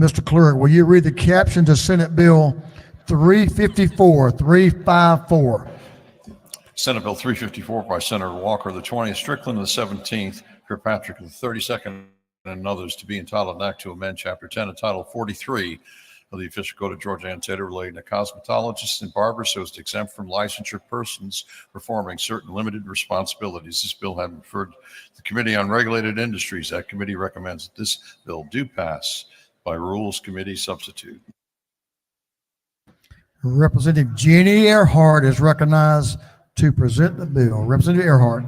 Mr. Clerk, will you read the caption to Senate Bill 354? Senate Bill 354 by Senator Walker, the 20th, Strickland, the 17th, Kirkpatrick, the 32nd, and others, to be entitled an act to amend Chapter 10 and Title 43 of the Official Code of Georgia Antietam relating to cosmetologists and barbers so as to exempt from licensure persons performing certain limited responsibilities. This bill having referred to the Committee on Regulated Industries. That committee recommends that this bill do pass by Rules Committee substitute. Representative Jeannie Earhart is recognized to present the bill. Representative Earhart.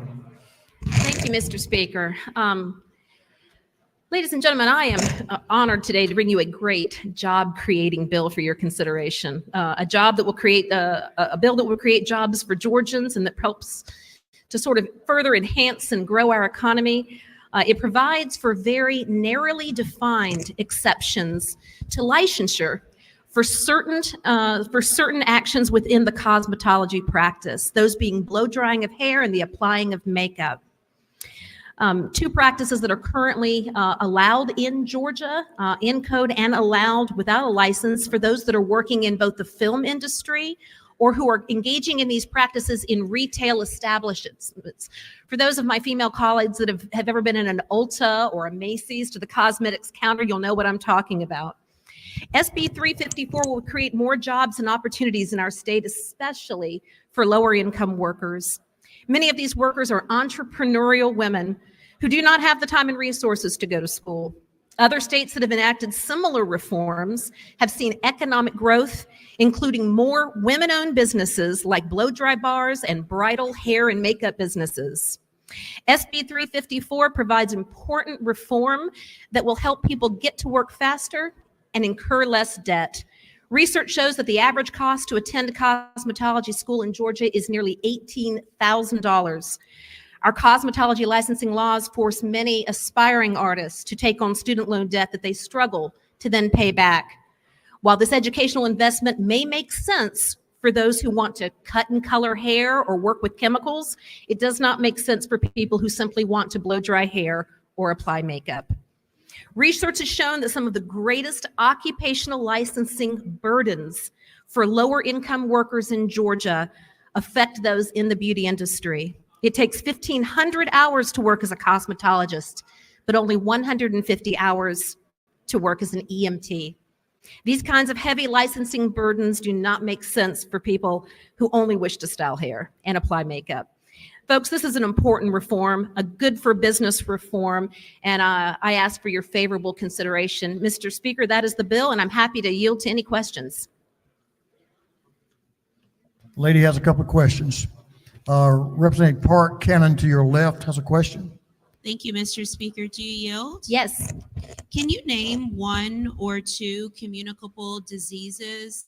Thank you, Mr. Speaker. Ladies and gentlemen, I am honored today to bring you a great job-creating bill for your consideration. A job that will create a bill that will create jobs for Georgians and that helps to sort of further enhance and grow our economy. It provides for very narrowly defined exceptions to licensure for certain actions within the cosmetology practice, those being blow drying of hair and the applying of makeup. Two practices that are currently allowed in Georgia, in code, and allowed without a license for those that are working in both the film industry or who are engaging in these practices in retail establishments. For those of my female colleagues that have ever been in an Ulta or a Macy's to the cosmetics counter, you'll know what I'm talking about. SB354 will create more jobs and opportunities in our state, especially for lower income workers. Many of these workers are entrepreneurial women who do not have the time and resources to go to school. Other states that have enacted similar reforms have seen economic growth, including more women-owned businesses like blow-dry bars and bridal hair and makeup businesses. SB 354 provides important reform that will help people get to work faster and incur less debt. Research shows that the average cost to attend cosmetology school in Georgia is nearly $18,000. Our cosmetology licensing laws force many aspiring artists to take on student loan debt that they struggle to then pay back. While this educational investment may make sense for those who want to cut and color hair or work with chemicals, it does not make sense for people who simply want to blow dry hair or apply makeup. Research has shown that some of the greatest occupational licensing burdens for lower income workers in Georgia affect those in the beauty industry. It takes 1,500 hours to work as a cosmetologist, but only 150 hours to work as an EMT. These kinds of heavy licensing burdens do not make sense for people who only wish to style hair and apply makeup. Folks, this is an important reform, a good for business reform, and I ask for your favorable consideration. Mr. Speaker, that is the bill, and I'm happy to yield to any questions. Lady has a couple of questions. Representative Park Cannon to your left has a question. Thank you, Mr. Speaker. Do you yield? Yes. Can you name one or two communicable diseases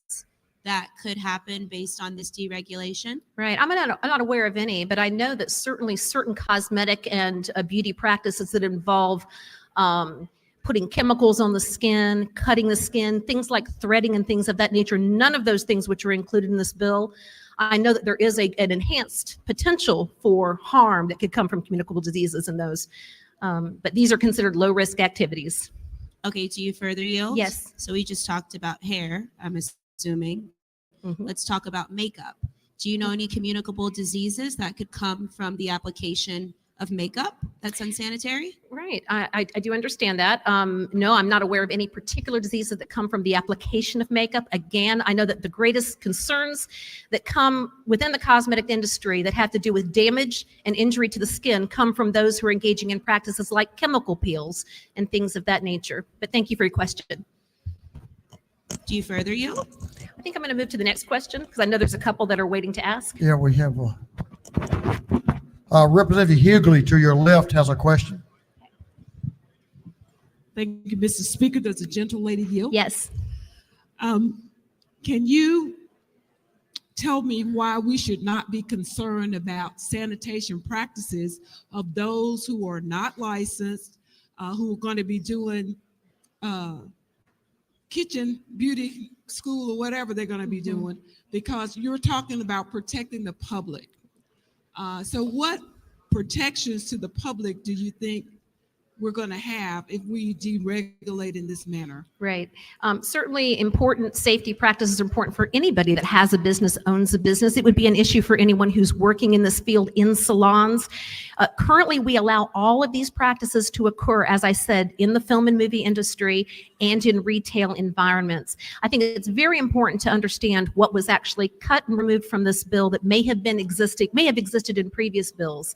that could happen based on this deregulation? Right. I'm not aware of any, but I know that certainly certain cosmetic and beauty practices that involve putting chemicals on the skin, cutting the skin, things like threading and things of that nature, none of those things which are included in this bill. I know that there is an enhanced potential for harm that could come from communicable diseases in those, but these are considered low-risk activities. Okay, do you further yield? Yes. So we just talked about hair, I'm assuming. Let's talk about makeup. Do you know any communicable diseases that could come from the application of makeup that's unsanitary? Right. I do understand that. No, I'm not aware of any particular diseases that come from the application of makeup. Again, I know that the greatest concerns that come within the cosmetic industry that have to do with damage and injury to the skin come from those who are engaging in practices like chemical peels and things of that nature. But thank you for your question. Do you further yield? I think I'm going to move to the next question because I know there's a couple that are waiting to ask. Yeah, we have Representative Hughley to your left has a question. Thank you, Mr. Speaker. Does the gentle lady yield? Yes. Can you tell me why we should not be concerned about sanitation practices of those who are not licensed, who are going to be doing kitchen beauty school or whatever they're going to be doing, because you're talking about protecting the public. So what protections to the public do you think we're going to have if we deregulate in this manner. Right. Certainly important safety practices are important for anybody that has a business, owns a business. It would be an issue for anyone who's working in this field in salons. Currently, we allow all of these practices to occur, as I said, in the film and movie industry and in retail environments. I think it's very important to understand what was actually cut and removed from this bill that may have existed in previous bills.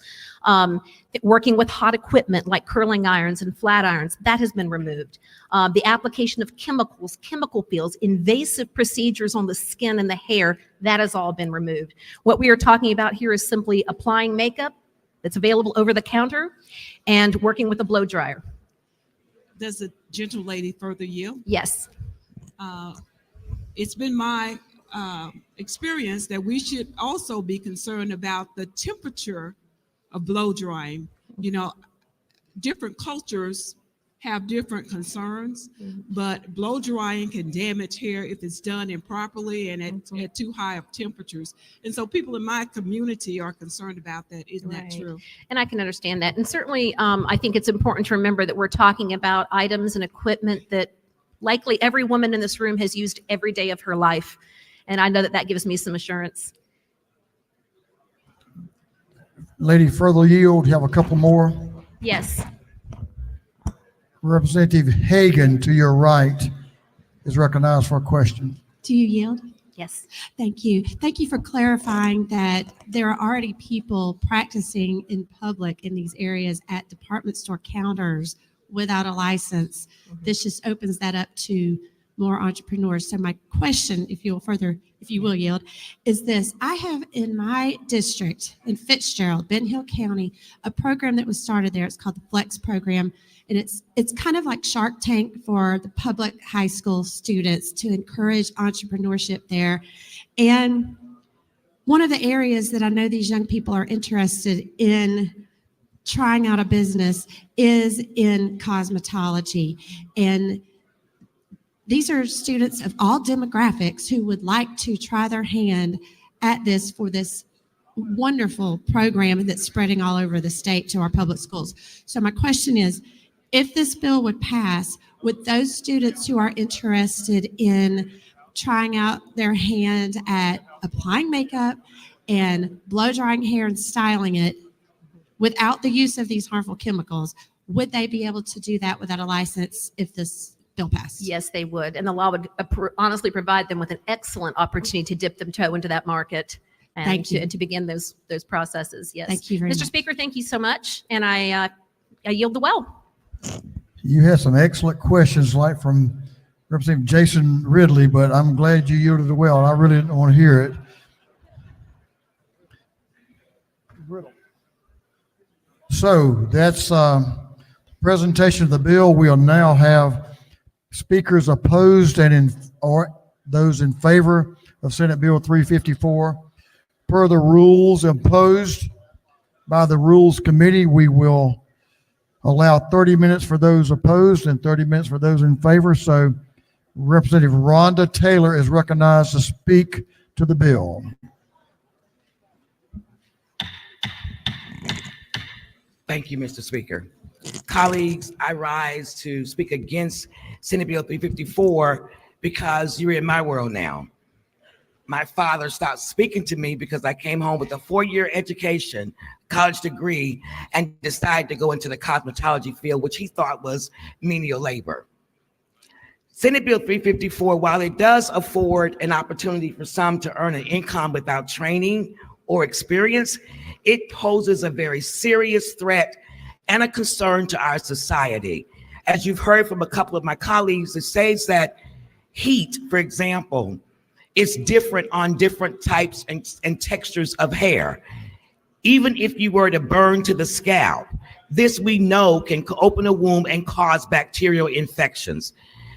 Working with hot equipment like curling irons and flat irons, that has been removed. The application of chemicals, chemical peels, invasive procedures on the skin and the hair, that has all been removed. What we are talking about here is simply applying makeup that's available over the counter and working with a blow dryer. Does the gentle lady further yield? Yes. It's been my experience that we should also be concerned about the temperature of blow drying. You know, different cultures have different concerns, but blow drying can damage hair if it's done improperly and at too high of temperatures. And so people in my community are concerned about that. Isn't that true? And I can understand that. And certainly, I think it's important to remember that we're talking about items and equipment that likely every woman in this room has used every day of her life. And I know that that gives me some assurance. Lady, further yield, you have a couple more. Yes. Representative Hagan, to your right, is recognized for a question. Do you yield? Yes. Thank you. Thank you for clarifying that there are already people practicing in public in these areas at department store counters without a license. This just opens that up to more entrepreneurs. So my question, if you will yield, is this. I have in my district in Fitzgerald, Ben Hill County, a program that was started there. It's called the Flex program. And it's kind of like Shark Tank for the public high school students to encourage entrepreneurship there. And one of the areas that I know these young people are interested in trying out a business is in cosmetology. And these are students of all demographics who would like to try their hand at this for this wonderful program that's spreading all over the state to our public schools. So my question is, if this bill would pass, would those students who are interested in trying out their hand at applying makeup and blow drying hair and styling it without the use of these harmful chemicals, would they be able to do that without a license if this bill passed? Yes, they would. And the law would honestly provide them with an excellent opportunity to dip their toe into that market and to begin those processes. Yes. Thank you very Mr. much. Speaker, thank you so much. And I yield the well. You had some excellent questions, like from Representative Jason Ridley, but I'm glad you yielded the well. I really didn't want to hear it. So that's presentation of the bill. We'll now have speakers opposed and or those in favor of Senate Bill 354. Per the rules imposed by the Rules Committee, we will allow 30 minutes for those opposed and 30 minutes for those in favor. So Representative Rhonda Taylor is recognized to speak to the bill. Thank you, Mr. Speaker. Colleagues, I rise to speak against Senate Bill 354 because you're in my world now. My father stopped speaking to me because I came home with a 4-year education, college degree, and decided to go into the cosmetology field, which he thought was menial labor. Senate Bill 354, while it does afford an opportunity for some to earn an income without training or experience, it poses a very serious threat and a concern to our society. As you've heard from a couple of my colleagues, it says that heat, for example, is different on different types and textures of hair. Even if you were to burn to the scalp, this we know can open a wound and cause bacterial infections.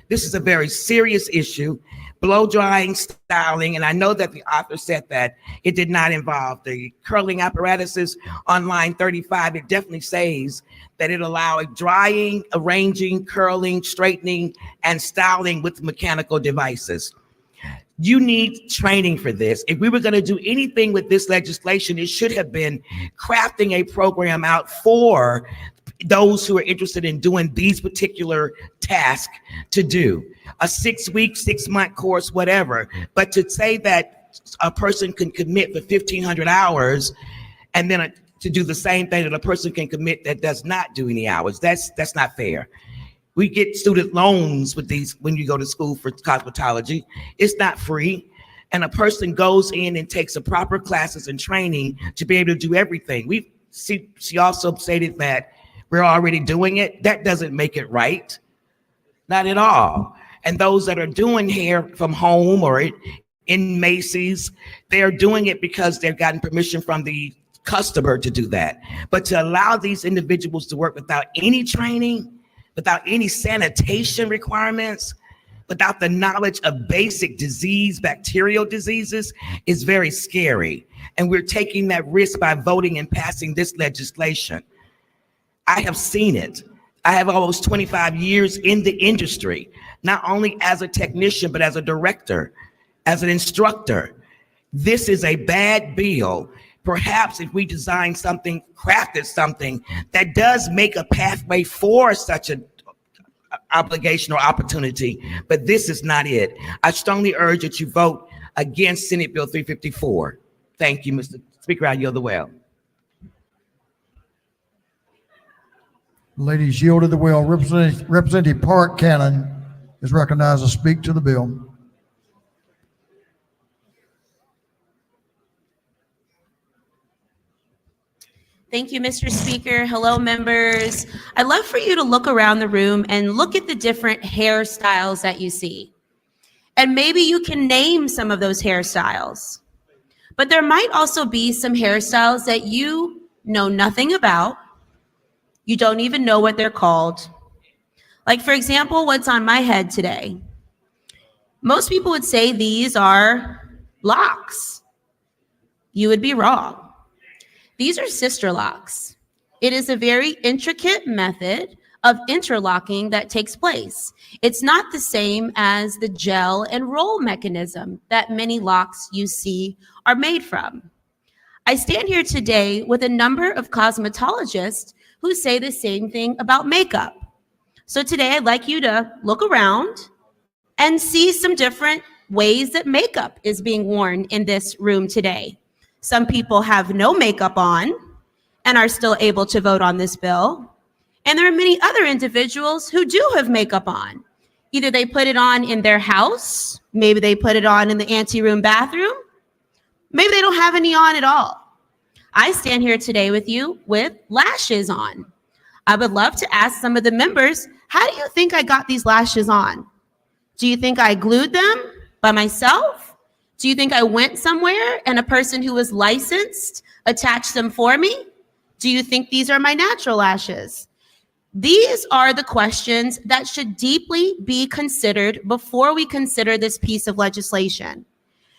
This is a very serious issue. Blow drying, styling, and I know that the author said that it did not involve the curling apparatuses. On line 35, it definitely says that it allowed drying, arranging, curling, straightening, and styling with mechanical devices. You need training for this. If we were going to do anything with this legislation, it should have been crafting a program out for those who are interested in doing these particular tasks to do a 6-week, 6-month course, whatever. But to say that a person can commit for 1,500 hours and then to do the same thing that a person can commit that does not do any hours, that's not fair. We get student loans with these when you go to school for cosmetology. It's not free. And a person goes in and takes the proper classes and training to be able to do everything. She also stated that we're already doing it. That doesn't make it right. Not at all. And those that are doing hair from home or in Macy's, they're doing it because they've gotten permission from the customer to do that. But to allow these individuals to work without any training, without any sanitation requirements, without the knowledge of basic disease, bacterial diseases, is very scary. And we're taking that risk by voting and passing this legislation. I have seen it. I have almost 25 years in the industry, not only as a technician, but as a director, as an instructor. This is a bad bill. Perhaps if we design something, crafted something that does make a pathway for such an obligation or opportunity, but this is not it. I strongly urge that you vote against Senate Bill 354. Thank you, Mr. Speaker. I yield the well. Ladies, yielded the well. Representative Park Cannon is recognized to speak to the bill. Thank you, Mr. Speaker. Hello, members. I'd love for you to look around the room and look at the different hairstyles that you see. And maybe you can name some of those hairstyles. But there might also be some hairstyles that you know nothing about. You don't even know what they're called. Like, for example, what's on my head today. Most people would say these are locks. You would be wrong. These are sister locks. It is a very intricate method of interlocking that takes place. It's not the same as the gel and roll mechanism that many locks you see are made from. I stand here today with a number of cosmetologists who say the same thing about makeup. So today I'd like you to look around and see some different ways that makeup is being worn in this room today. Some people have no makeup on and are still able to vote on this bill. And there are many other individuals who do have makeup on. Either they put it on in their house, maybe they put it on in the anteroom bathroom, maybe they don't have any on at all. I stand here today with you with lashes on. I would love to ask some of the members, how do you think I got these lashes on? Do you think I glued them by myself? Do you think I went somewhere and a person who was licensed attached them for me? Do you think these are my natural lashes? These are the questions that should deeply be considered before we consider this piece of legislation.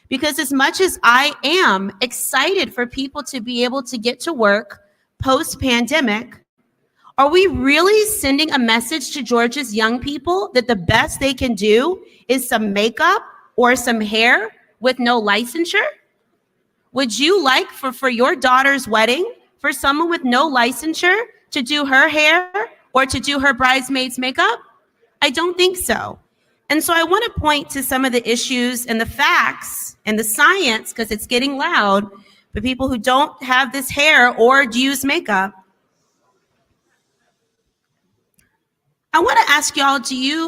Because as much as I am excited for people to be able to get to work post-pandemic, are we really sending a message to Georgia's young people that the best they can do is some makeup or some hair with no licensure? Would you like for your daughter's wedding for someone with no licensure to do her hair or to do her bridesmaid's makeup? I don't think so. And so I want to point to some of the issues and the facts and the science, because it's getting loud, for people who don't have this hair or use makeup. I want to ask y'all,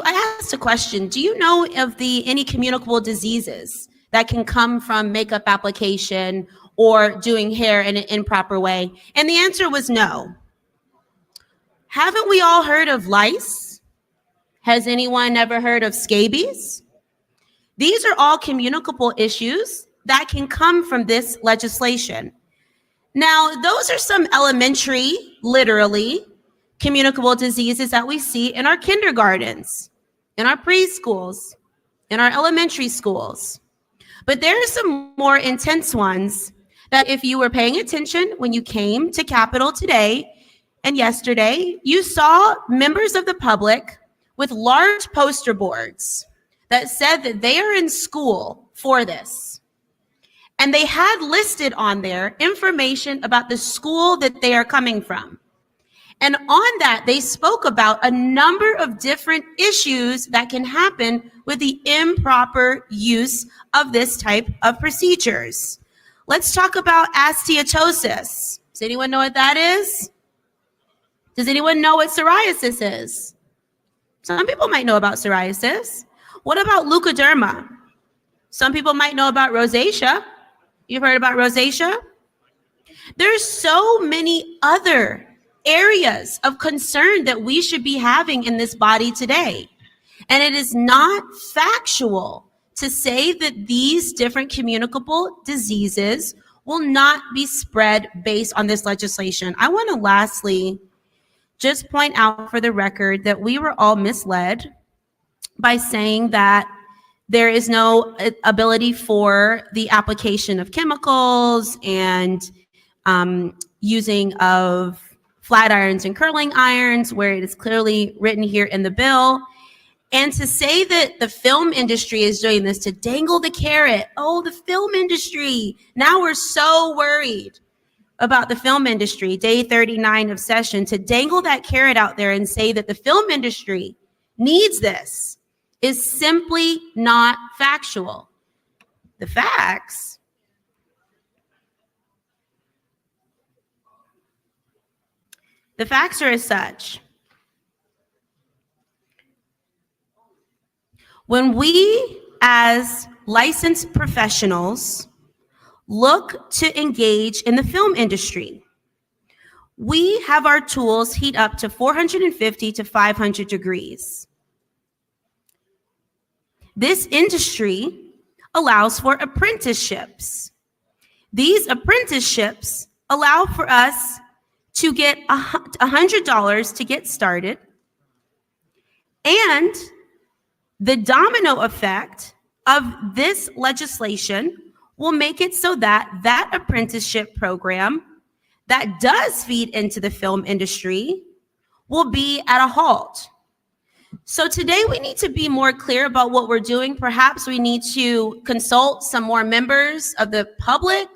I asked a question, do you know of any communicable diseases that can come from makeup application or doing hair in an improper way? And the answer was no. Haven't we all heard of lice? Has anyone ever heard of scabies? These are all communicable issues that can come from this legislation. Now, those are some elementary, literally, communicable diseases that we see in our kindergartens, in our preschools, in our elementary schools. But there are some more intense ones that if you were paying attention when you came to Capitol today and yesterday, you saw members of the public with large poster boards that said that they are in school for this. And they had listed on there information about the school that they are coming from. And on that, they spoke about a number of different issues that can happen with the improper use of this type of procedures. Let's talk about osteotosis. Does anyone know what that is? Does anyone know what psoriasis is? Some people might know about psoriasis. What about leukoderma? Some people might know about rosacea. You've heard about rosacea? There's so many other areas of concern that we should be having in this body today. And it is not factual to say that these different communicable diseases will not be spread based on this legislation. I want to lastly just point out for the record that we were all misled by saying that there is no ability for the application of chemicals and using of flat irons and curling irons, where it is clearly written here in the bill. And to say that the film industry is doing this to dangle the carrot. Oh, the film industry. Now we're so worried about the film industry, day 39 of session, to dangle that carrot out there and say that the film industry needs this is simply not factual. The facts are as such. When we, as licensed professionals, look to engage in the film industry, we have our tools heat up to 450 to 500 degrees. This industry allows for apprenticeships. These apprenticeships allow for us to get $100 to get started, and the domino effect of this legislation will make it so that that apprenticeship program that does feed into the film industry will be at a halt. So today we need to be more clear about what we're doing. Perhaps we need to consult some more members of the public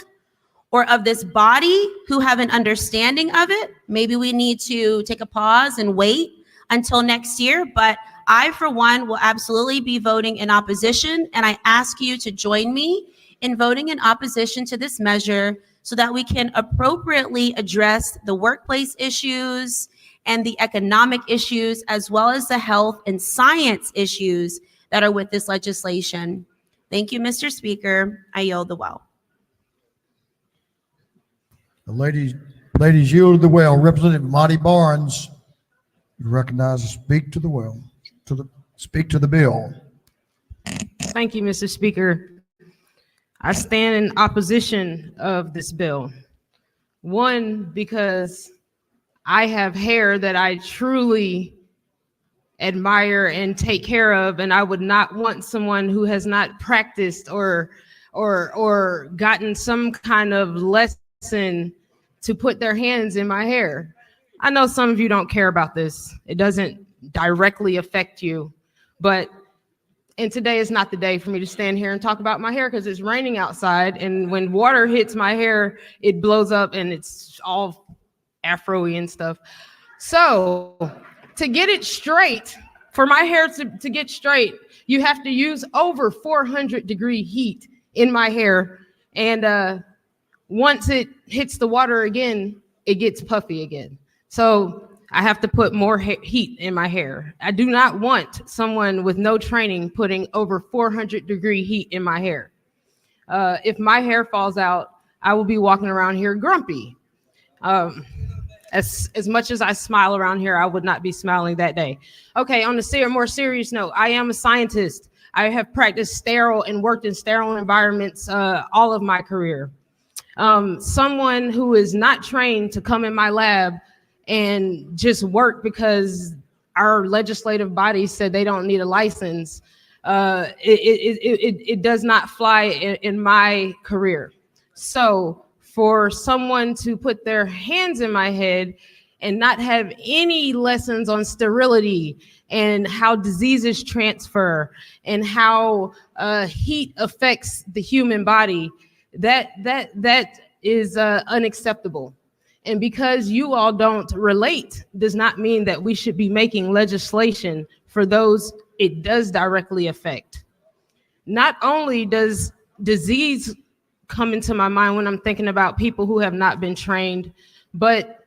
or of this body who have an understanding of it. Maybe we need to take a pause and wait until next year. But I, for one, will absolutely be voting in opposition. And I ask you to join me in voting in opposition to this measure so that we can appropriately address the workplace issues and the economic issues, as well as the health and science issues that are with this legislation. Thank you, Mr. Speaker. I yield the well. The ladies yielded the well. Representative Monty Barnes, you recognize to speak to the well, speak to the bill. Thank you, Mr. Speaker. I stand in opposition of this bill. One, because I have hair that I truly admire and take care of, and I would not want someone who has not practiced or gotten some kind of lesson to put their hands in my hair. I know some of you don't care about this. It doesn't directly affect you, and today is not the day for me to stand here and talk about my hair because it's raining outside, and when water hits my hair, it blows up and it's all afro-y and stuff. So to get it straight, for my hair to get straight, you have to use over 400-degree heat in my hair. And once it hits the water again, it gets puffy again. So I have to put more heat in my hair. I do not want someone with no training putting over 400-degree heat in my hair. If my hair falls out, I will be walking around here grumpy. As much as I smile around here, I would not be smiling that day. Okay, on a more serious note, I am a scientist. I have practiced sterile and worked in sterile environments all of my career. Someone who is not trained to come in my lab and just work because our legislative body said they don't need a license, it does not fly in my career. So for someone to put their hands in my head and not have any lessons on sterility and how diseases transfer and how heat affects the human body, that is unacceptable. And because you all don't relate does not mean that we should be making legislation for those it does directly affect. Not only does disease come into my mind when I'm thinking about people who have not been trained, but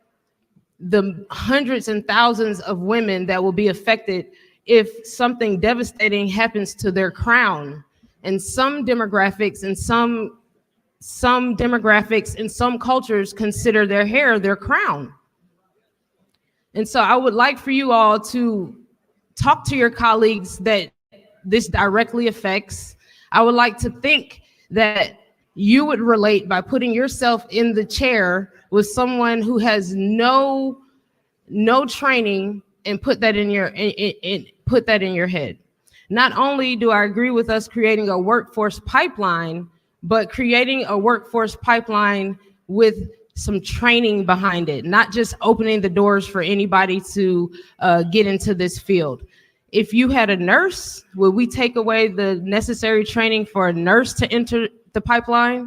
the hundreds and thousands of women that will be affected if something devastating happens to their crown. And some demographics and some demographics in some cultures consider their hair their crown. And so I would like for you all to talk to your colleagues that this directly affects. I would like to think that you would relate by putting yourself in the chair with someone who has no training and put that in your head. Not only do I agree with us creating a workforce pipeline, but creating a workforce pipeline with some training behind it, not just opening the doors for anybody to get into this field. If you had a nurse, would we take away the necessary training for a nurse to enter the pipeline?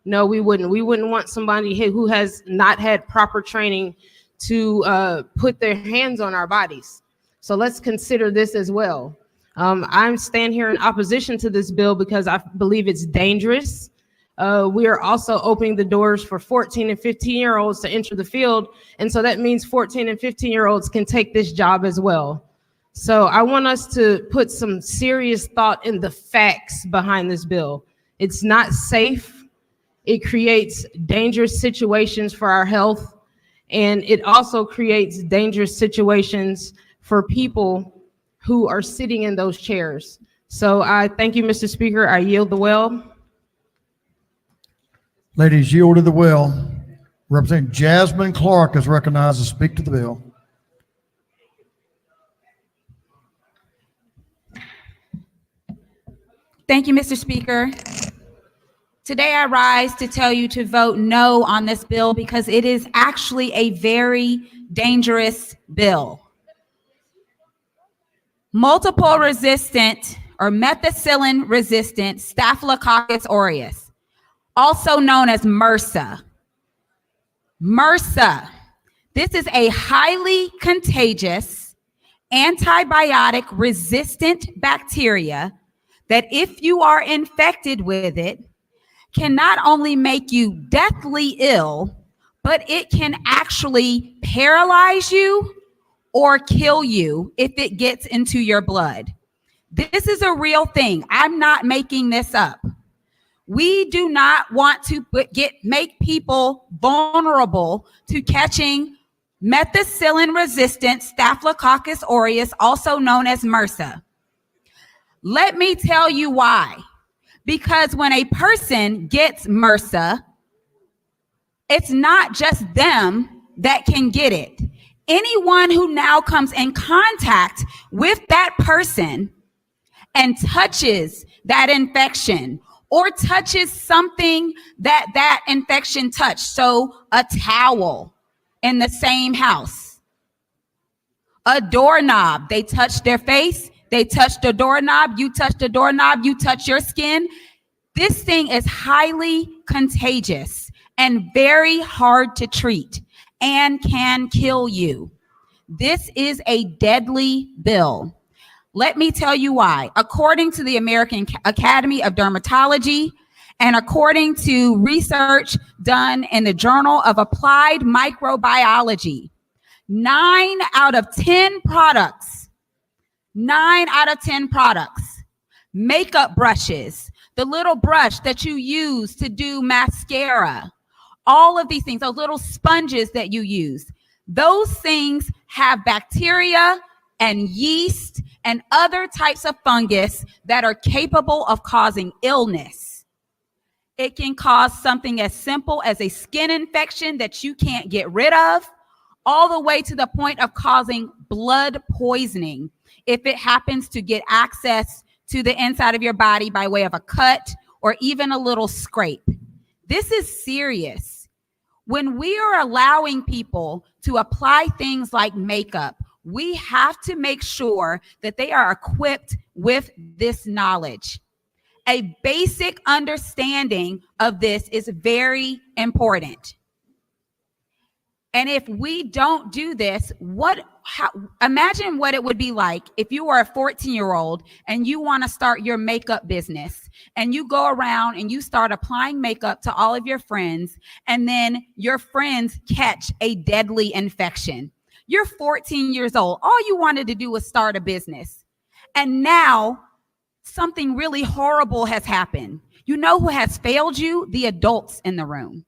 No, we wouldn't. We wouldn't want somebody who has not had proper training to put their hands on our bodies. So let's consider this as well. I'm standing here in opposition to this bill because I believe it's dangerous. We are also opening the doors for 14 and 15-year-olds to enter the field. And so that means 14 and 15-year-olds can take this job as well. So I want us to put some serious thought in the facts behind this bill. It's not safe. It creates dangerous situations for our health. And it also creates dangerous situations for people who are sitting in those chairs. So I thank you, Mr. Speaker. I yield the well. Ladies, yield to the well. Representative Jasmine Clark is recognized to speak to the bill. Thank you, Mr. Speaker. Today I rise to tell you to vote no on this bill because it is actually a very dangerous bill. Multiple resistant or methicillin resistant Staphylococcus aureus, also known as MRSA. MRSA. This is a highly contagious antibiotic resistant bacteria that if you are infected with it, can not only make you deathly ill, but it can actually paralyze you or kill you if it gets into your blood. This is a real thing. I'm not making this up. We do not want to make people vulnerable to catching methicillin-resistant Staphylococcus aureus, also known as MRSA. Let me tell you why. Because when a person gets MRSA, it's not just them that can get it. Anyone who now comes in contact with that person and touches that infection or touches something that that infection touched, so a towel in the same house, a doorknob, they touch their face, they touch the doorknob, you touch the doorknob, you touch your skin. This thing is highly contagious and very hard to treat and can kill you. This is a deadly bill. Let me tell you why. According to the American Academy of Dermatology and according to research done in the Journal of Applied Microbiology, 9 out of 10 products, makeup brushes, the little brush that you use to do mascara, all of these things, those little sponges that you use, those things have bacteria and yeast and other types of fungus that are capable of causing illness. It can cause something as simple as a skin infection that you can't get rid of, all the way to the point of causing blood poisoning if it happens to get access to the inside of your body by way of a cut or even a little scrape. This is serious. When we are allowing people to apply things like makeup, we have to make sure that they are equipped with this knowledge. A basic understanding of this is very important. And if we don't do this, imagine what it would be like if you were a 14-year-old and you want to start your makeup business and you go around and you start applying makeup to all of your friends, and then your friends catch a deadly infection. You're 14 years old. All you wanted to do was start a business. And now something really horrible has happened. You know who has failed you? The adults in the room.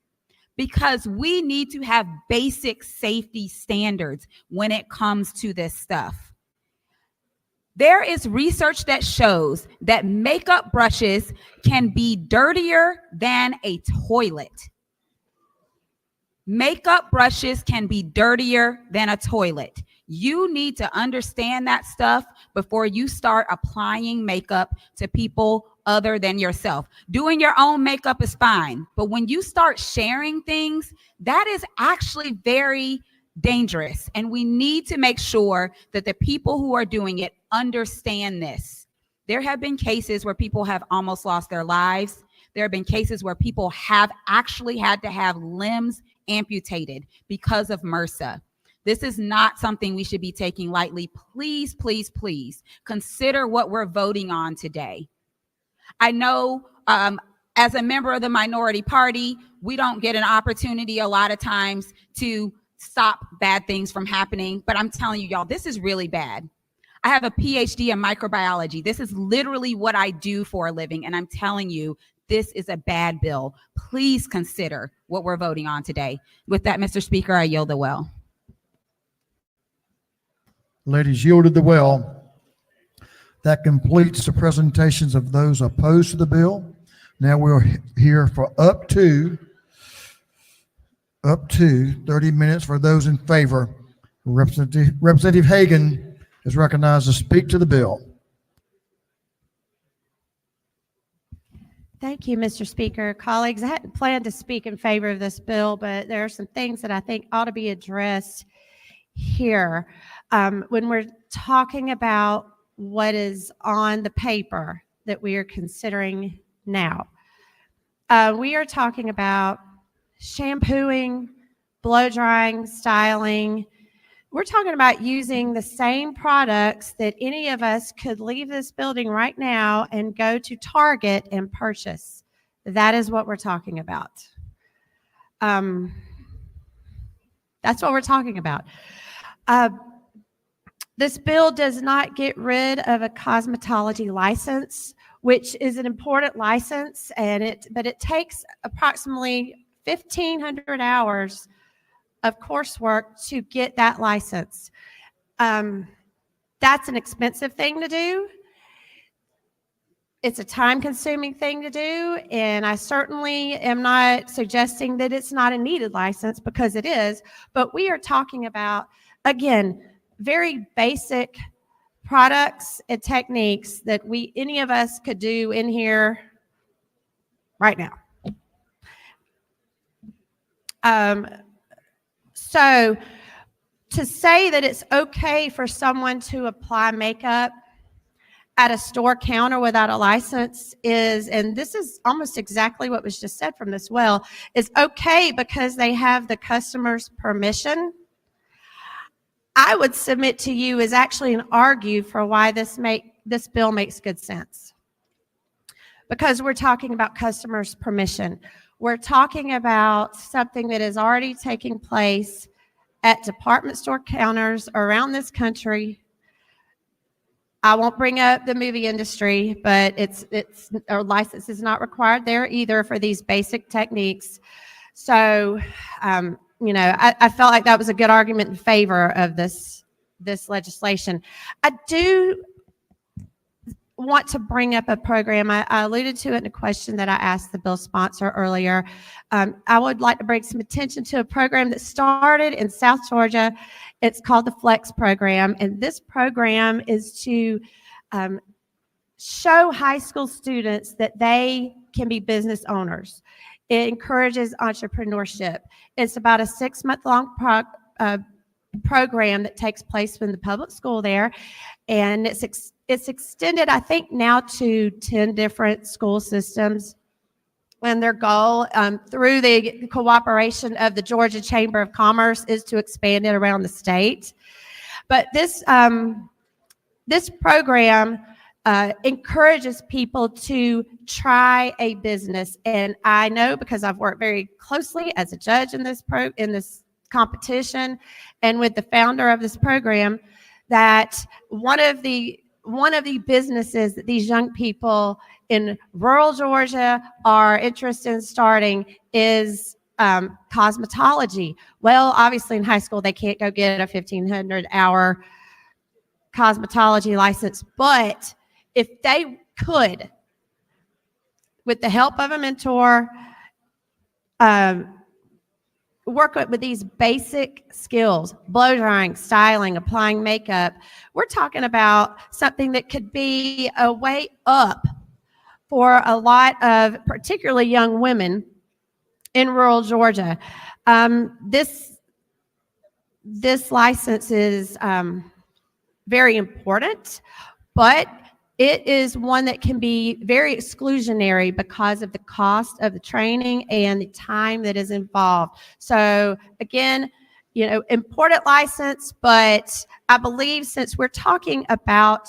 Because we need to have basic safety standards when it comes to this stuff. There is research that shows that makeup brushes can be dirtier than a toilet. Makeup brushes can be dirtier than a toilet. You need to understand that stuff before you start applying makeup to people other than yourself. Doing your own makeup is fine, but when you start sharing things, that is actually very dangerous. And we need to make sure that the people who are doing it understand this. There have been cases where people have almost lost their lives. There have been cases where people have actually had to have limbs amputated because of MRSA. This is not something we should be taking lightly. Please, please, please consider what we're voting on today. I know as a member of the minority party, we don't get an opportunity a lot of times to stop bad things from happening. But I'm telling you, y'all, this is really bad. I have a PhD in microbiology. This is literally what I do for a living. And I'm telling you, this is a bad bill. Please consider what we're voting on today. With that, Mr. Speaker, I yield the well. Ladies yielded the well. That completes the presentations of those opposed to the bill. Now we're here for up to 30 minutes for those in favor. Representative Hagan is recognized to speak to the bill. Thank you, Mr. Speaker. Colleagues, I hadn't planned to speak in favor of this bill, but there are some things that I think ought to be addressed here. When we're talking about what is on the paper that we are considering now, we are talking about shampooing, blow drying, styling. We're talking about using the same products that any of us could leave this building right now and go to Target and purchase. That is what we're talking about. That's what we're talking about. This bill does not get rid of a cosmetology license, which is an important license, but it takes approximately 1,500 hours of coursework to get that license. That's an expensive thing to do. It's a time-consuming thing to do, and I certainly am not suggesting that it's not a needed license, because it is, but we are talking about, again, very basic products and techniques that any of us could do in here right now. So to say that it's okay for someone to apply makeup at a store counter without a license is, and this is almost exactly what was just said from this well, is okay because they have the customer's permission. I would submit to you is actually an argue for why this bill makes good sense. Because we're talking about customers' permission. We're talking about something that is already taking place at department store counters around this country. I won't bring up the movie industry, but a license is not required there either for these basic techniques. So, I felt like that was a good argument in favor of this legislation. I do want to bring up a program. I alluded to it in a question that I asked the bill sponsor earlier. I would like to bring some attention to a program that started in South Georgia. It's called the Flex program, and this program is to show high school students that they can be business owners. It encourages entrepreneurship. It's about a 6-month-long program that takes place in the public school there, and it's extended, I think, now to 10 different school systems And their goal, through the cooperation of the Georgia Chamber of Commerce, is to expand it around the state. But this program encourages people to try a business. And I know, because I've worked very closely as a judge in this competition and with the founder of this program, that one of the businesses that these young people in rural Georgia are interested in starting is cosmetology. Well, obviously in high school, they can't go get a 1,500-hour cosmetology license, but if they could, with the help of a mentor, work with these basic skills, blow drying, styling, applying makeup, we're talking about something that could be a way up for a lot of particularly young women in rural Georgia. This license is very important, but it is one that can be very exclusionary because of the cost of the training and the time that is involved. So again, important license, but I believe since we're talking about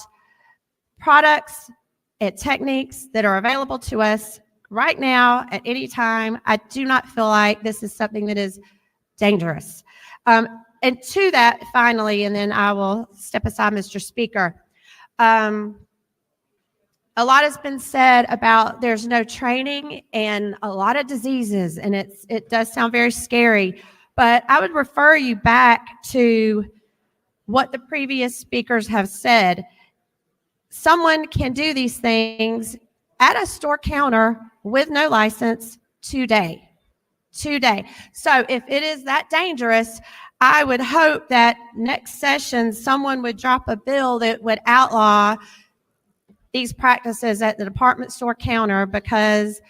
products and techniques that are available to us right now at any time, I do not feel like this is something that is dangerous. And to that, finally, and then I will step aside, Mr. Speaker. A lot has been said about there's no training and a lot of diseases, and it does sound very scary, but I would refer you back to what the previous speakers have said. Someone can do these things at a store counter with no license today. So if it is that dangerous, I would hope that next session someone would drop a bill that would outlaw these practices at the department store counter, because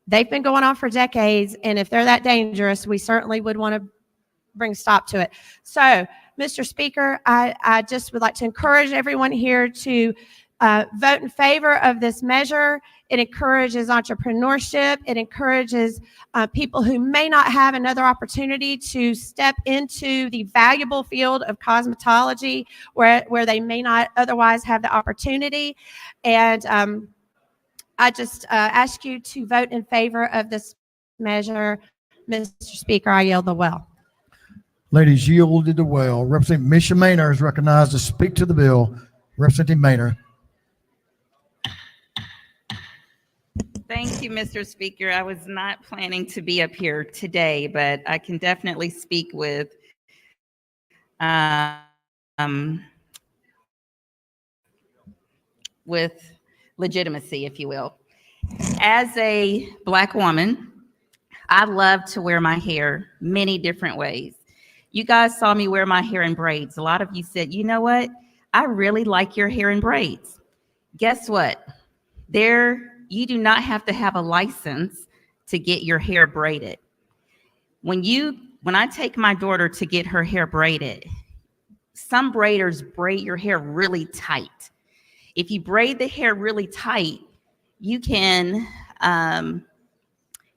they've been going on for decades, and if they're that dangerous, we certainly would want to bring a stop to it. So, Mr. Speaker, I just would like to encourage everyone here to vote in favor of this measure. It encourages entrepreneurship. It encourages people who may not have another opportunity to step into the valuable field of cosmetology where they may not otherwise have the opportunity. And I just ask you to vote in favor of this measure. Mr. Speaker, I yield the well. Ladies yielded the well. Representative Misha Maynard is recognized to speak to the bill. Representative Maynard. Thank you, Mr. Speaker. I was not planning to be up here today, but I can definitely speak with legitimacy, if you will. As a Black woman, I love to wear my hair many different ways. You guys saw me wear my hair in braids. A lot of you said, you know what? I really like your hair in braids. Guess what? You do not have to have a license to get your hair braided. When I take my daughter to get her hair braided, some braiders braid your hair really tight. If you braid the hair really tight, you can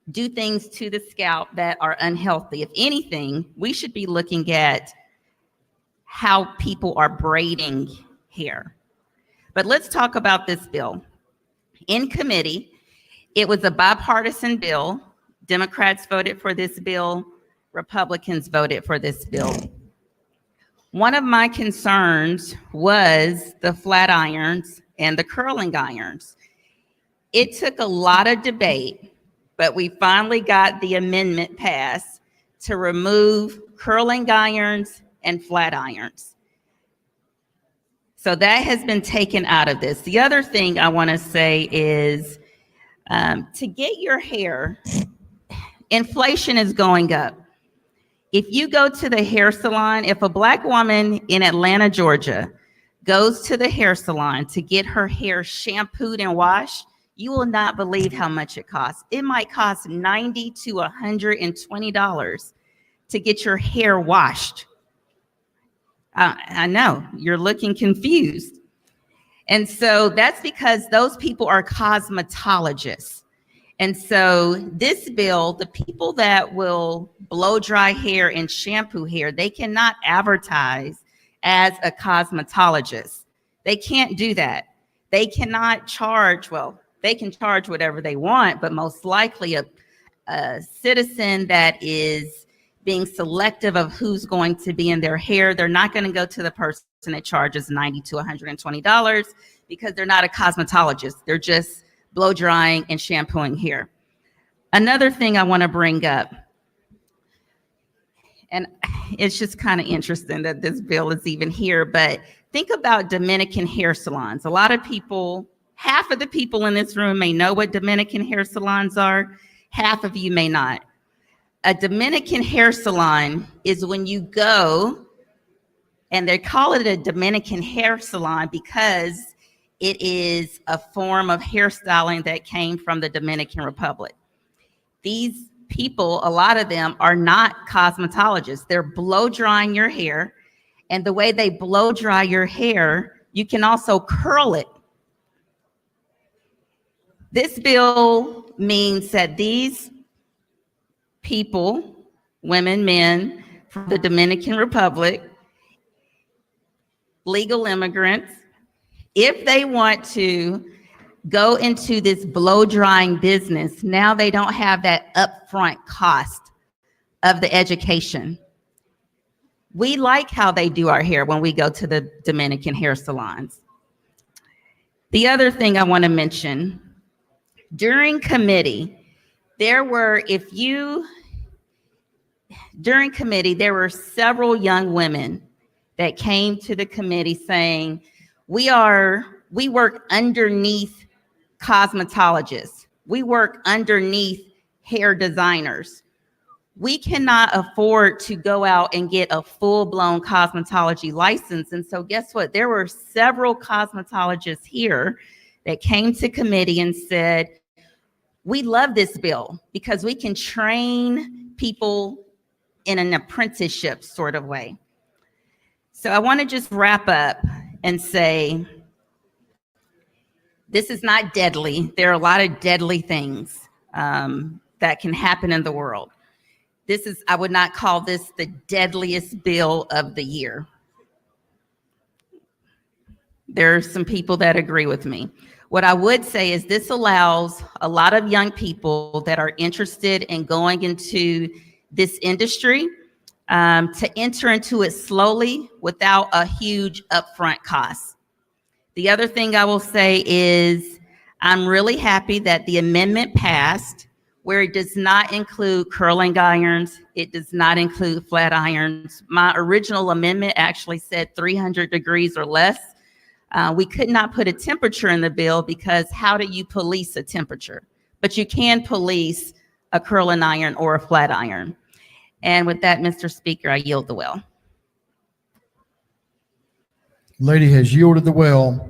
do things to the scalp that are unhealthy. If anything, we should be looking at how people are braiding hair. But let's talk about this bill. In committee, it was a bipartisan bill. Democrats voted for this bill. Republicans voted for this bill. One of my concerns was the flat irons and the curling irons. It took a lot of debate, but we finally got the amendment passed to remove curling irons and flat irons. So that has been taken out of this. The other thing I want to say is to get your hair, inflation is going up. If you go to the hair salon, if a Black woman in Atlanta, Georgia, goes to the hair salon to get her hair shampooed and washed, you will not believe how much it costs. It might cost $90 to $120 to get your hair washed. I know you're looking confused. And so that's because those people are cosmetologists. And so this bill, the people that will blow dry hair and shampoo hair, they cannot advertise as a cosmetologist. They can't do that. They cannot charge, well, they can charge whatever they want, but most likely a citizen that is being selective of who's going to be in their hair, they're not going to go to the person that charges $90 to $120 because they're not a cosmetologist. They're just blow drying and shampooing hair. Another thing I want to bring up, and it's just kind of interesting that this bill is even here, but think about Dominican hair salons. A lot of people, half of the people in this room may know what Dominican hair salons are. Half of you may not. A Dominican hair salon is when you go, and they call it a Dominican hair salon because it is a form of hairstyling that came from the Dominican Republic. These people, a lot of them are not cosmetologists. They're blow drying your hair. And the way they blow dry your hair, you can also curl it. This bill means that these people, women, men from the Dominican Republic, legal immigrants, if they want to go into this blow drying business, now they don't have that upfront cost of the education. We like how they do our hair when we go to the Dominican hair salons. The other thing I want to mention, during committee, there were several young women that came to the committee saying, we work underneath cosmetologists. We work underneath hair designers. We cannot afford to go out and get a full-blown cosmetology license. And so guess what? There were several cosmetologists here that came to committee and said, we love this bill because we can train people in an apprenticeship sort of way. So I want to just wrap up and say, this is not deadly. There are a lot of deadly things that can happen in the world. I would not call this the deadliest bill of the year. There are some people that agree with me. What I would say is this allows a lot of young people that are interested in going into this industry to enter into it slowly without a huge upfront cost. The other thing I will say is I'm really happy that the amendment passed where it does not include curling irons. It does not include flat irons. My original amendment actually said 300 degrees or less. We could not put a temperature in the bill because how do you police a temperature? But you can police a curling iron or a flat iron. And with that, Mr. Speaker, I yield the well. Lady has yielded the well.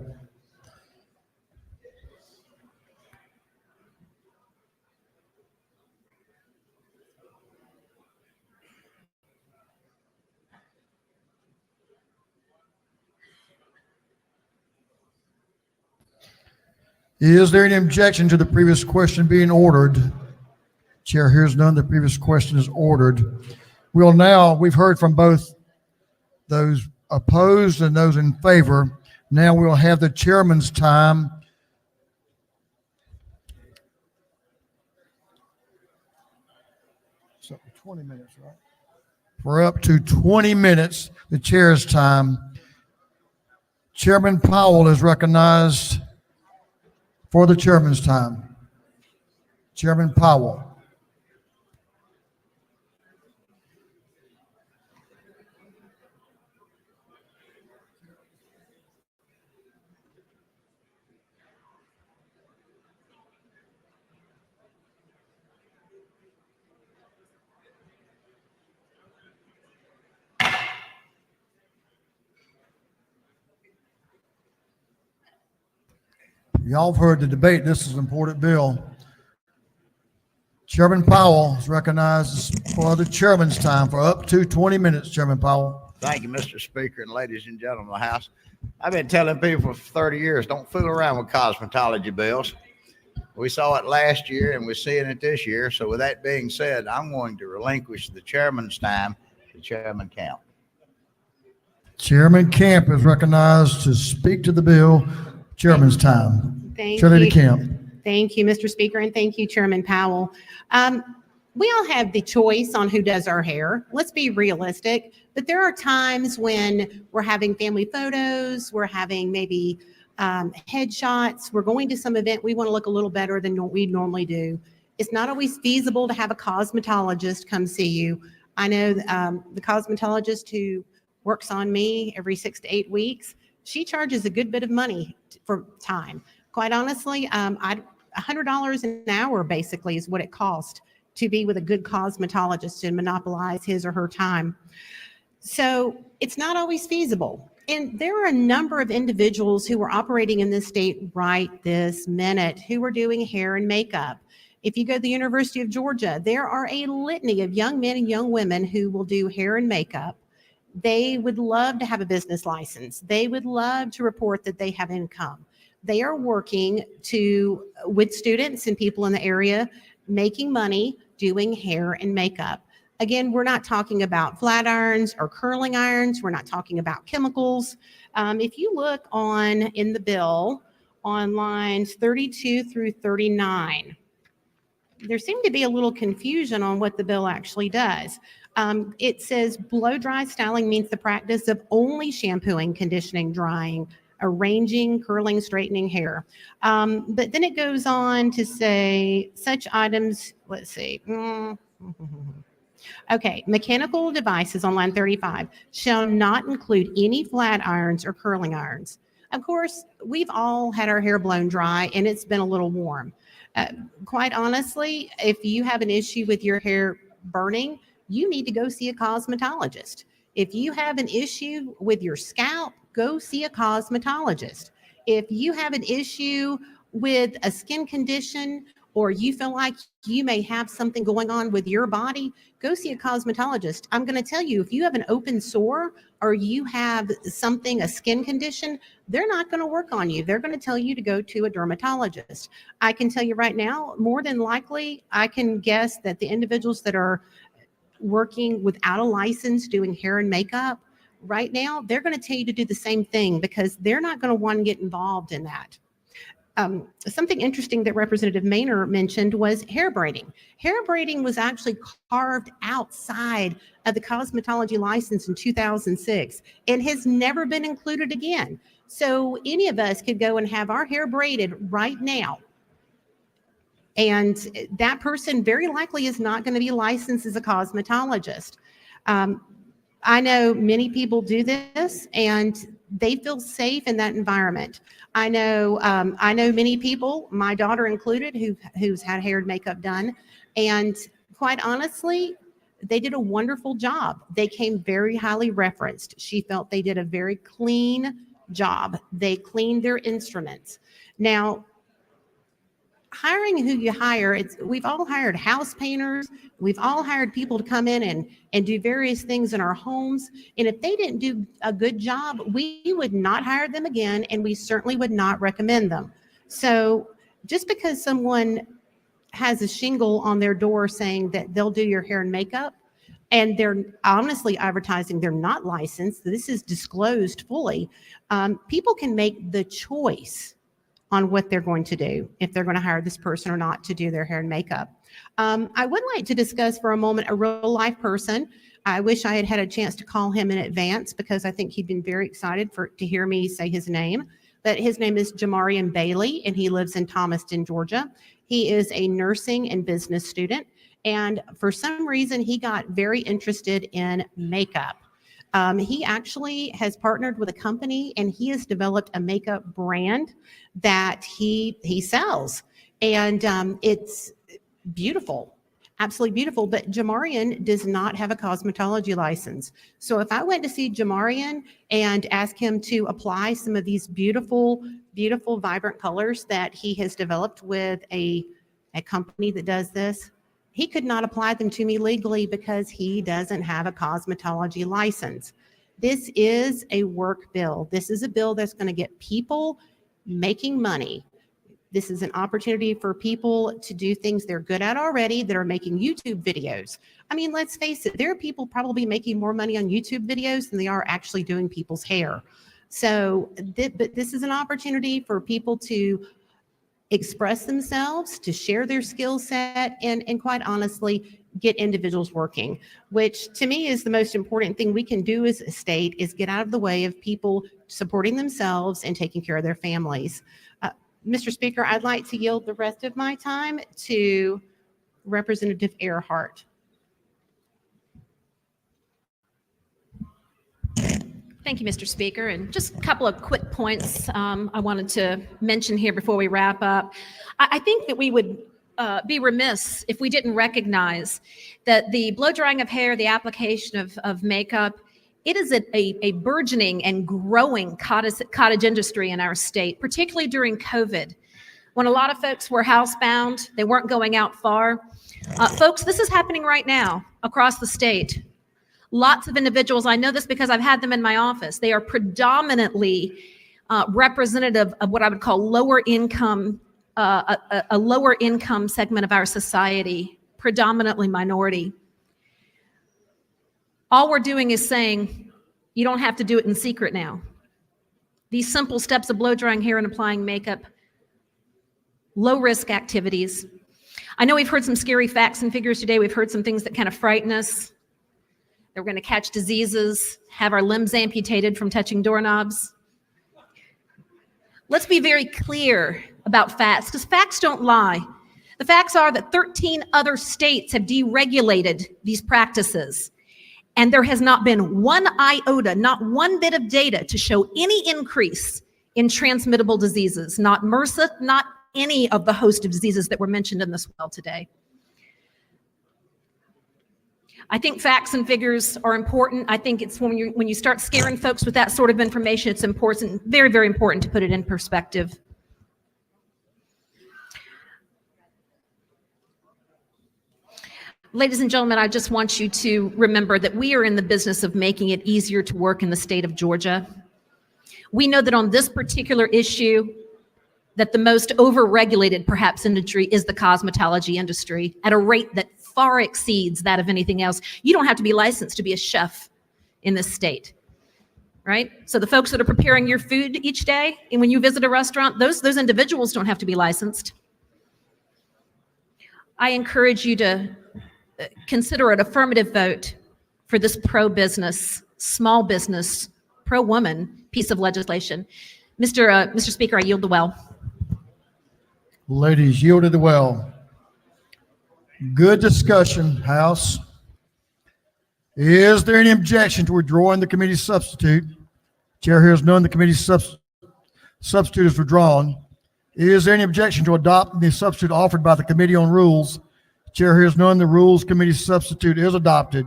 Is there any objection to the previous question being ordered? Chair hears none. The previous question is ordered. We've heard from both those opposed and those in favor. Now we'll have the chairman's time. So 20 minutes, right? For up to 20 minutes, the chair's time. Chairman Powell is recognized for the chairman's time. Chairman Powell. Y'all have heard the debate. This is an important bill. Chairman Powell is recognized for the chairman's time for up to 20 minutes. Chairman Powell. Thank you, Mr. Speaker, and ladies and gentlemen of the House. I've been telling people for 30 years, don't fool around with cosmetology bills. We saw it last year and we're seeing it this year. So with that being said, I'm going to relinquish the chairman's time to Chairman Camp. Chairman Camp is recognized to speak to the bill. Chairman's time. Thank Chair Lady you. Camp. Thank you, Mr. Speaker, and thank you, Chairman Powell. We all have the choice on who does our hair. Let's be realistic, but there are times when we're having family photos, we're having maybe headshots, we're going to some event, we want to look a little better than what we normally do. It's not always feasible to have a cosmetologist come see you. I know the cosmetologist who works on me every 6 to 8 weeks, she charges a good bit of money for time. Quite honestly, $100 an hour basically is what it costs to be with a good cosmetologist and monopolize his or her time. So it's not always feasible. And there are a number of individuals who are operating in this state right this minute who are doing hair and makeup. If you go to the University of Georgia, there are a litany of young men and young women who will do hair and makeup. They would love to have a business license. They would love to report that they have income. They are working with students and people in the area, making money doing hair and makeup. Again, we're not talking about flat irons or curling irons. We're not talking about chemicals. If you look in the bill on lines 32 through 39, there seemed to be a little confusion on what the bill actually does. It says blow dry styling means the practice of only shampooing, conditioning, drying, arranging, curling, straightening hair. But then it goes on to say such items, let's see. Okay, mechanical devices on line 35 shall not include any flat irons or curling irons. Of course, we've all had our hair blown dry and it's been a little warm. Quite honestly, if you have an issue with your hair burning, you need to go see a cosmetologist. If you have an issue with your scalp, go see a cosmetologist. If you have an issue with a skin condition or you feel like you may have something going on with your body, go see a cosmetologist. I'm going to tell you, if you have an open sore or you have a skin condition, they're not going to work on you. They're going to tell you to go to a dermatologist. I can tell you right now, more than likely, I can guess that the individuals that are working without a license doing hair and makeup, right now, they're going to tell you to do the same thing because they're not going to want to get involved in that. Something interesting that Representative Maynor mentioned was hair braiding. Hair braiding was actually carved outside of the cosmetology license in 2006 and has never been included again. So any of us could go and have our hair braided right now. And that person very likely is not going to be licensed as a cosmetologist. I know many people do this and they feel safe in that environment. I know many people, my daughter included, who's had hair and makeup done. And quite honestly, they did a wonderful job. They came very highly referenced. She felt they did a very clean job. They cleaned their instruments. Now, hiring who you hire, we've all hired house painters. We've all hired people to come in and do various things in our homes. And if they didn't do a good job, we would not hire them again, and we certainly would not recommend them. So just because someone has a shingle on their door saying that they'll do your hair and makeup, and they're honestly advertising they're not licensed, this is disclosed fully, people can make the choice on what they're going to do, if they're going to hire this person or not to do their hair and makeup. I would like to discuss for a moment a real life person. I wish I had had a chance to call him in advance because I think he'd been very excited to hear me say his name. But his name is Jamarian Bailey, and he lives in Thomaston, Georgia. He is a nursing and business student, and for some reason, he got very interested in makeup. He actually has partnered with a company and he has developed a makeup brand that he sells. And it's beautiful, absolutely beautiful. But Jamarian does not have a cosmetology license. So if I went to see Jamarian and ask him to apply some of these beautiful, beautiful, vibrant colors that he has developed with a company that does this, he could not apply them to me legally because he doesn't have a cosmetology license. This is a work bill. This is a bill that's going to get people making money. This is an opportunity for people to do things they're good at already that are making YouTube videos. I mean, let's face it, there are people probably making more money on YouTube videos than they are actually doing people's hair. So, but this is an opportunity for people to express themselves, to share their skill set, and quite honestly, get individuals working, which to me is the most important thing we can do as a state, is get out of the way of people supporting themselves and taking care of their families. Mr. Speaker, I'd like to yield the rest of my time to Representative Earhart. Thank you, Mr. Speaker. And just a couple of quick points I wanted to mention here before we wrap up. I think that we would be remiss if we didn't recognize that the blow drying of hair, the application of makeup, it is a burgeoning and growing cottage industry in our state, particularly during COVID, when a lot of folks were housebound, they weren't going out far. Folks, this is happening right now across the state. Lots of individuals, I know this because I've had them in my office, they are predominantly representative of what I would call lower income, a lower income segment of our society, predominantly minority. All we're doing is saying, you don't have to do it in secret now. These simple steps of blow drying hair and applying makeup, low risk activities. I know we've heard some scary facts and figures today. We've heard some things that kind of frighten us. That we're going to catch diseases, have our limbs amputated from touching doorknobs. Let's be very clear about facts, because facts don't lie. The facts are that 13 other states have deregulated these practices, and there has not been one iota, not one bit of data to show any increase in transmittable diseases, not MRSA, not any of the host of diseases that were mentioned in this well today. I think facts and figures are important. I think it's when you start scaring folks with that sort of information, it's important, very, very important to put it in perspective. Ladies and gentlemen, I just want you to remember that we are in the business of making it easier to work in the state of Georgia. We know that on this particular issue, that the most over-regulated, perhaps, industry is the cosmetology industry at a rate that far exceeds that of anything else. You don't have to be licensed to be a chef in this state, right? So the folks that are preparing your food each day, and when you visit a restaurant, those individuals don't have to be licensed. I encourage you to consider an affirmative vote for this pro-business, small business, pro-woman piece of legislation. Mr. Speaker, I yield the well. Ladies, yielded the well. Good discussion, House. Is there any objection to withdrawing the committee's substitute? Chair hears none. The committee's substitute is withdrawn. Is there any objection to adopting the substitute offered by the Committee on Rules? Chair hears none. The Rules Committee substitute is adopted.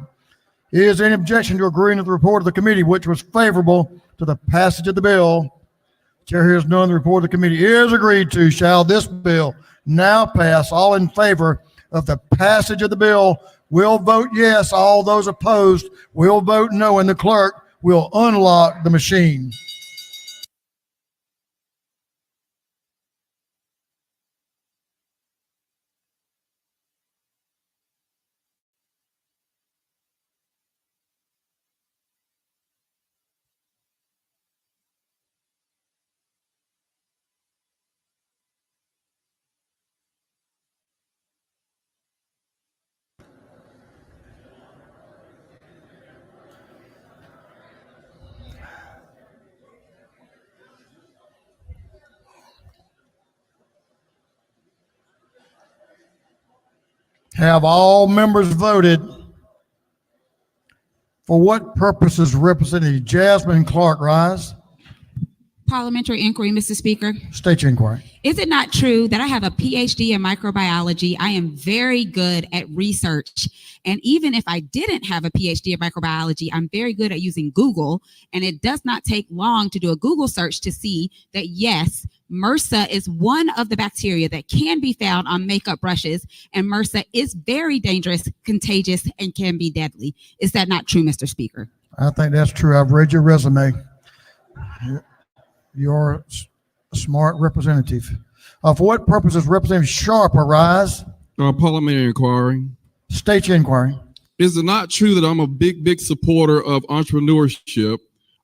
Is there any objection to agreeing to the report of the committee, which was favorable to the passage of the bill? Chair hears none. The report of the committee is agreed to. Shall this bill now pass? All in favor of the passage of the bill will vote yes. All those opposed will vote no, and the clerk will unlock the machine. Have all members voted? For what purposes Representative Jasmine Clark rise? Parliamentary inquiry, Mr. Speaker. State your inquiry. Is it not true that I have a PhD in microbiology? I am very good at research. And even if I didn't have a PhD in microbiology, I'm very good at using Google. And it does not take long to do a Google search to see that, yes, MRSA is one of the bacteria that can be found on makeup brushes. And MRSA is very dangerous, contagious, and can be deadly. Is that not true, Mr. Speaker? I think that's true. I've read your resume. You're a smart representative. For what purpose does Representative Sharp arise? Parliamentary inquiry. State your inquiry. Is it not true that I'm a big supporter of entrepreneurship?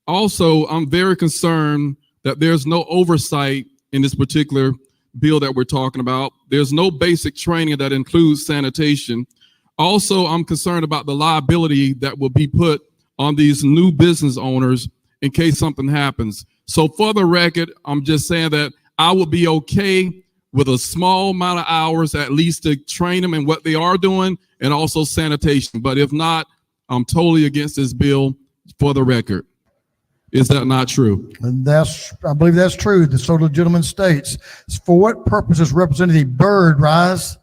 Also, I'm very concerned that there's no oversight in this particular bill that we're talking about. There's no basic training that includes sanitation. Also, I'm concerned about the liability that will be put on these new business owners in case something happens. So for the record, I'm just saying that I would be okay with a small amount of hours, at least to train them in what they are doing and also sanitation. But if not, I'm totally against this bill for the record. Is that not true? And I believe that's true. So the gentleman states, for what purpose does Representative Byrd rise?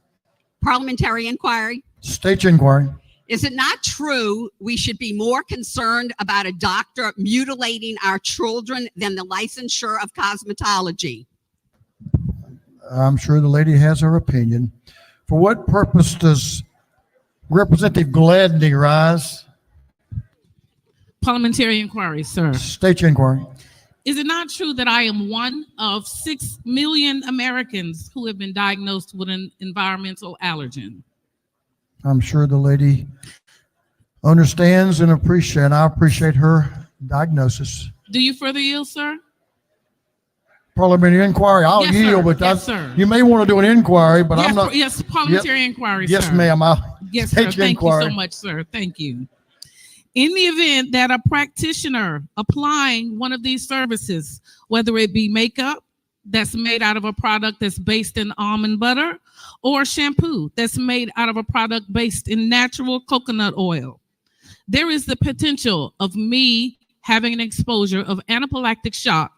Parliamentary inquiry. State your inquiry. Is it not true we should be more concerned about a doctor mutilating our children than the licensure of cosmetology? I'm sure the lady has her opinion. For what purpose does Representative Gladney rise? Parliamentary inquiry, sir. State your inquiry. Is it not true that I am one of 6 million Americans who have been diagnosed with an environmental allergen? I'm sure the lady understands and I appreciate her diagnosis. Do you further yield, sir? Parliamentary inquiry, I'll Yes, yield, sir. but Yes, sir. you may want to do an inquiry, but Yes, I'm not. yes, parliamentary inquiry, Yes, sir. ma'am. I'll Yes, take sir. your Thank inquiry. you so much, sir. Thank you. In the event that a practitioner applying one of these services, whether it be makeup that's made out of a product that's based in almond butter, or shampoo that's made out of a product based in natural coconut oil, there is the potential of me having an exposure of anaphylactic shock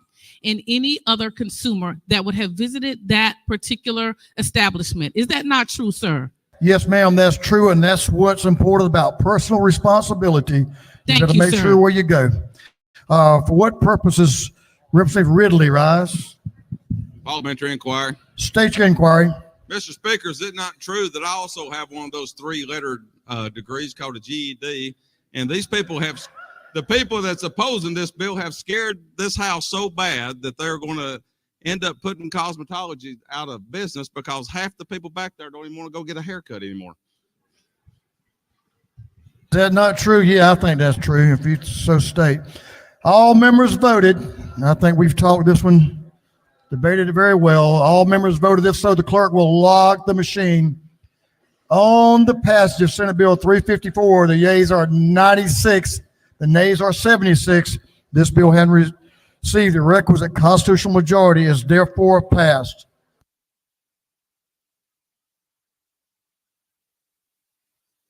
in any other consumer that would have visited that particular establishment. Is that not true, sir? Yes, ma'am, that's true, and that's what's important about personal responsibility. Thank You got to you, make sir. sure where you go. For what purposes Representative Ridley rise? Parliamentary inquiry. State your inquiry. Mr. Speaker, is it not true that I also have one of those 3-letter degrees called a GED? And these people the people that's opposing this bill have scared this house so bad that they're going to end up putting cosmetology out of business because half the people back there don't even want to go get a haircut anymore. Is that not true? Yeah, I think that's true, if you so state. All members voted. I think we've talked this one, debated it very well. All members voted. If so, the clerk will log the machine. On the passage of Senate Bill 354, the yeas are 96, the nays are 76. This bill hadn't received the requisite constitutional majority, is therefore passed.